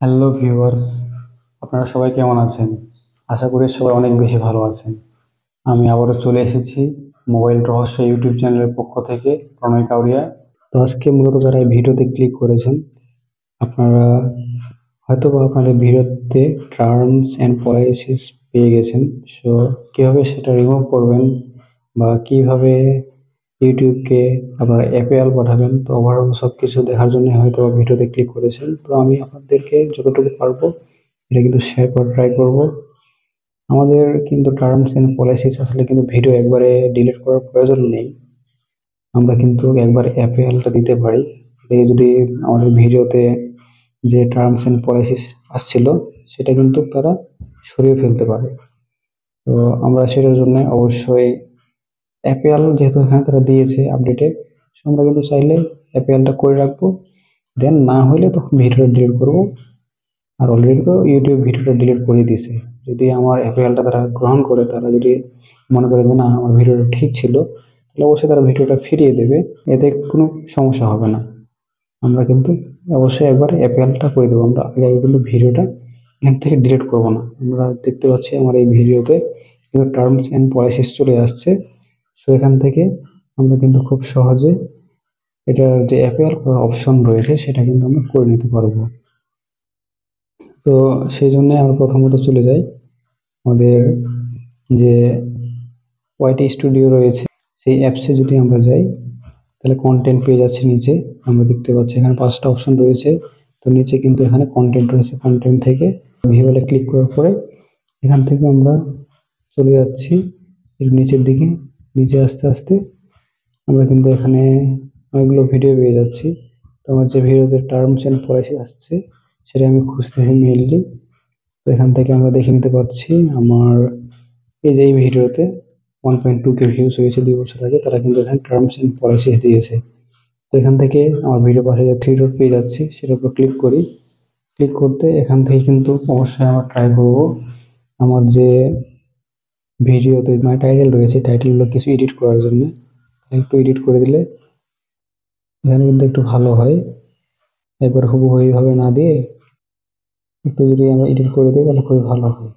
Hello viewers, আপনারা সবাই কেমন আছেন? আশা করি সবাই অনেক বেশি ভালো আছেন। আমি আবারও চলে এসেছি মোবাইল রহস্য ইউটিউব চ্যানেলের পক্ষ থেকে, প্রণয় কাউরিয়া। তো আজকে মূলত যারা এই ভিডিওতে ক্লিক করেছেন, আপনারা হয়তোবা আপনাদের ভিডিওতে টার্মস অ্যান্ড পলিসিস পেয়ে গেছেন। সো কীভাবে সেটা রিমুভ করবেন বা কিভাবে ইউটিউবকে আপনারা অ্যাপেল পাঠাবেন, তো ওভারঅল সব কিছু দেখার জন্য হয়তো ভিডিওতে ক্লিক করেছেন। তো আমি আপনাদেরকে যতটুকু পারবো এটা কিন্তু শেয়ার করার ট্রাই করব। আমাদের কিন্তু টার্মস অ্যান্ড পলিসিস আসলে কিন্তু ভিডিও একবারে ডিলিট করার প্রয়োজন নেই। আমরা কিন্তু একবার অ্যাপেলটা দিতে পারি, যদি আমাদের ভিডিওতে যে টার্মস অ্যান্ড পলিসিস আসছিল সেটা কিন্তু তারা সরিয়ে ফেলতে পারে। তো আমরা সেটার জন্য অবশ্যই অ্যাপেল, যেহেতু এখানে তারা দিয়েছে আপডেটে, আমরা কিন্তু চাইলে অ্যাপেলটা করে রাখবো। দেন না হলে তখন ভিডিওটা ডিলিট করবো। আর অলরেডি তো ইউটিউব ভিডিওটা ডিলিট করে দিয়েছে। যদি আমার অ্যাপেলটা তারা গ্রহণ করে, তারা যদি মনে করে যে না আমার ভিডিওটা ঠিক ছিল, তাহলে অবশ্যই তারা ভিডিওটা ফিরিয়ে দেবে। এতে কোনো সমস্যা হবে না। আমরা কিন্তু অবশ্যই একবার অ্যাপেলটা করে দেবো। আমরা আগে আগে কিন্তু ভিডিওটা এখান থেকে ডিলিট করবো না। আমরা দেখতে পাচ্ছি আমার এই ভিডিওতে কিন্তু টার্মস অ্যান্ড পলিসিস চলে আসছে। সো এখান থেকে আমরা কিন্তু খুব সহজে এটার যে অ্যাপেল করার অপশন রয়েছে সেটা কিন্তু আমরা করে নিতে পারবো। তো সেই জন্য আমরা প্রথমত চলে যাই আমাদের যে ওয়াইটি স্টুডিও রয়েছে সেই অ্যাপসে। যদি আমরা যাই তাহলে কন্টেন্ট পেয়ে যাচ্ছে নিচে, আমরা দেখতে পাচ্ছি এখানে 5টা অপশন রয়েছে। তো নিচে কিন্তু এখানে কন্টেন্ট রয়েছে। কন্টেন্ট থেকে ভিউলে ক্লিক করার পরে এখান থেকে আমরা চলে যাচ্ছি একটু নিচের দিকে। নিচে আস্তে আস্তে আমরা কিন্তু এখানে অনেকগুলো ভিডিও পেয়ে যাচ্ছি। তো আমার যে ভিডিওতে টার্মস অ্যান্ড পলিসিস আসছে সেটা আমি খুঁজতেছি মেইনলি। তো এখান থেকে আমরা দেখে নিতে পারছি আমার এই যে এই ভিডিওতে 1.2K ভিউজ হয়েছে 2 বছর আগে। তারা কিন্তু এখানে টার্মস অ্যান্ড পলিসিস দিয়েছে। তো এখান থেকে আমার ভিডিও পাশে যে 3 ডট পেয়ে যাচ্ছি সেটার উপর ক্লিক করি। ক্লিক করতে এখান থেকে কিন্তু অবশ্যই আমরা ট্রাই করব আমার যে ভিডিওতে মানে টাইটেল রয়েছে, টাইটেলগুলো কিছু এডিট করার জন্য। একটু এডিট করে দিলে এখানে কিন্তু একটু ভালো হয়। একবার হুবহু এইভাবে না দিয়ে একটু যদি আমরা এডিট করে দিই তাহলে খুবই ভালো হয়।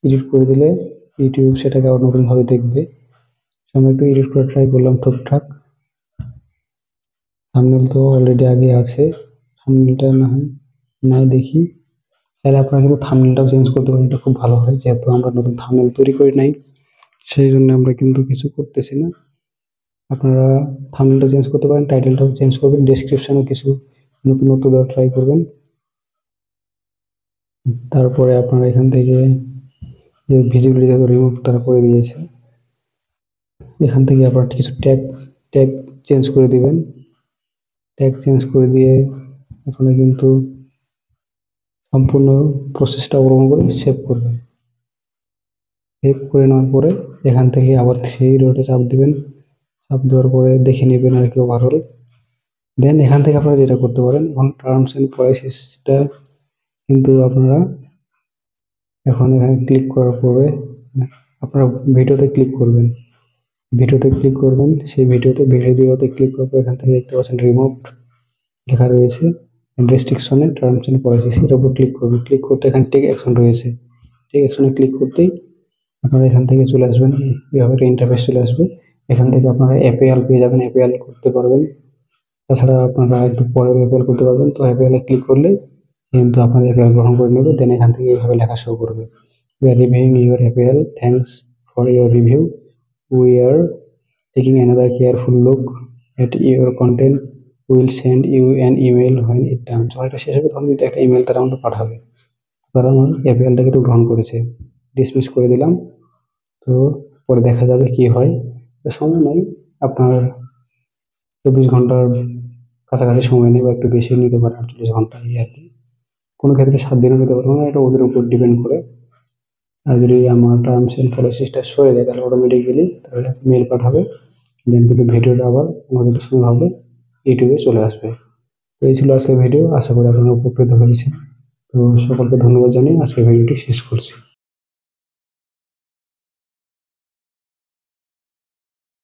এডিট করে দিলে ইউটিউব সেটাকে আবার নতুনভাবে দেখবে। আমি একটু এডিট করে ট্রাই করলাম ঠিকঠাক। থাম্বনেল তো অলরেডি আগে আছে, থাম্বনেলটা না হয় নাই দেখি। তাহলে আপনারা কিন্তু থাম্বনেলটাও চেঞ্জ করতে পারেন, এটা খুব ভালো হয়। যেহেতু আমরা নতুন থাম্বনেল তৈরি করি নাই, সেই জন্য আমরা কিন্তু কিছু করতেছি না। আপনারা থাম্বনেলটা চেঞ্জ করতে পারেন, টাইটেলটাও চেঞ্জ করবেন, ডেসক্রিপশনও কিছু নতুন দেওয়ার ট্রাই করবেন। তারপরে আপনারা এখান থেকে যে ভিজিবিলিটি যত রিমুভ তারা করে দিয়েছে, এখান থেকে আপনারা কিছু ট্যাগ ট্যাগ চেঞ্জ করে দিবেন। ট্যাগ চেঞ্জ করে দিয়ে আপনারা কিন্তু সম্পূর্ণ প্রসেসটা অবলম্বন করে সেভ করবেন। সেভ করে নেওয়ার পরে এখান থেকে আবার 3 ডটে চাপ দিবেন। চাপ দেওয়ার পরে দেখে নেবেন আর কি ওভারঅল। দেন এখান থেকে আপনারা যেটা করতে পারেন, এখন টার্মস অ্যান্ড পলিসিসটা কিন্তু আপনারা এখন এখানে ক্লিক করার পরে আপনারা ভিডিওতে ক্লিক করবেন। ভিডিওতে ক্লিক করবেন, সেই ভিডিওতে ক্লিক করার পর এখান থেকে দেখতে পাচ্ছেন রিমুভ লেখা রয়েছে। রেস্ট্রিকশনে টার্মস অ্যান্ড পলিসিস এর উপর ক্লিক করবেন। ক্লিক করতে এখানে টেক অ্যাকশন রয়েছে। টেক অ্যাকশনে ক্লিক করতেই আপনারা এখান থেকে চলে আসবেন, এভাবে একটা ইন্টারফেস চলে আসবে। এখান থেকে আপনারা অ্যাপেল পেয়ে যাবেন, অ্যাপেল করতে পারবেন। তাছাড়া আপনারা একটু পরে অ্যাপেল করতে পারবেন। তো অ্যাপেলে ক্লিক করলে কিন্তু আপনাদের অ্যাপেল গ্রহণ করে নেবে। দেন এখান থেকে এইভাবে লেখা শো করবে, we are reviewing your Apple, thanks for your review, we are taking another careful look at your content, will send you an email when it done। যখন এটা শেষ হবে তখন কিন্তু একটা ইমেল তারা আমাকে পাঠাবে। তারা আমার অ্যাপেলটা কিন্তু গ্রহণ করেছে। ডিসমিস করে দিলাম। তো পরে দেখা যাবে কি হয়। সময় নেই, আপনার 24 ঘন্টার কাছাকাছি সময় নেই বা একটু বেশি নিতে পারে, 48 ঘন্টা এই আর কি। কোনো ক্ষেত্রে 7 দিনও নিতে পারবো না, এটা ওদের উপর ডিপেন্ড করে। আর যদি আমার টার্মস অ্যান্ড পলিসিসটা সরে যায় তাহলে অটোমেটিক্যালি তাহলে মেল পাঠাবে। দেন কিন্তু ভিডিওটা আবার ভাবে ইউটিউবে চলে আসবে। তো এই ছিল আজকের ভিডিও। আশা করি আপনারা উপকৃত হয়েছেন। তো সকলকে ধন্যবাদ জানিয়ে আজকের ভিডিওটি শেষ করছি।